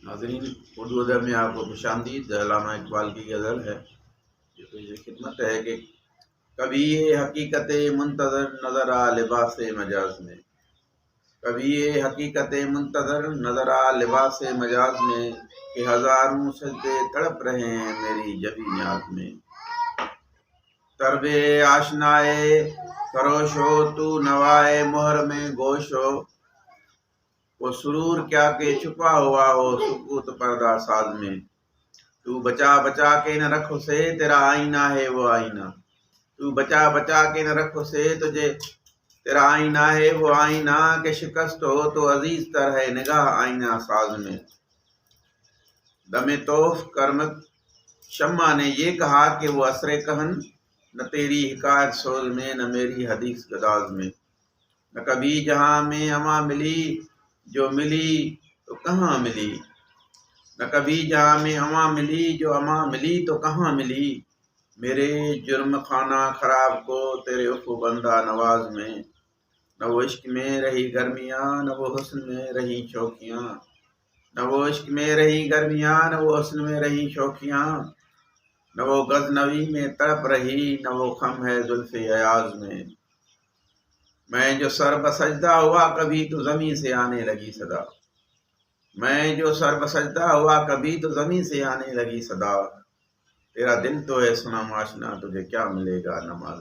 ناظرین، اردو ادب میں آپ کو خوش آمدید۔ علامہ اقبال کی غزل ہے جو پیش خدمت ہے کہ کبھی یہ حقیقت منتظر نظر آ لباس مجاز میں، کبھی یہ حقیقت منتظر نظر آ لباس مجاز میں، کہ ہزاروں سجدے تڑپ رہے ہیں میری جبی نیاز میں۔ طرب آشنائے فروش ہو تو نوائے مہر میں گوش ہو، وہ سرور کیا کہ چھپا ہوا ہو سکوت پردہ ساز میں۔ تو بچا بچا کے نہ رکھ اسے، تیرا آئینہ ہے وہ آئینہ۔ تو بچا بچا کے نہ رکھ اسے، تجھے تیرا آئینہ ہے وہ آئینہ، کہ شکست ہو تو عزیز تر ہے نگاہ آئینہ ساز میں۔ دم توف کرمت شمع نے یہ کہا کہ وہ عصر کہن، نہ تیری حکایت سوز میں نہ میری حدیث گداز میں۔ نہ کبھی جہاں میں اما ملی جو ملی تو کہاں ملی، نہ کبھی جہاں میں اما ملی جو اما ملی تو کہاں ملی، میرے جرم خانہ خراب کو تیرے عفو بندہ نواز میں۔ نہ وہ عشق میں رہی گرمیاں نہ وہ حسن میں رہی شوخیاں، نہ وہ عشق میں رہی گرمیاں نہ وہ حسن میں رہی شوخیاں، نہ وہ غزنوی میں تڑپ رہی نہ وہ خم ہے زلف ایاز میں۔ میں جو سر بسجدہ ہوا کبھی تو زمیں سے آنے لگی صدا، میں جو سر بسجدہ ہوا کبھی تو زمیں سے آنے لگی صدا، تیرا دل تو ہے صنم آشنا تجھے کیا ملے گا نماز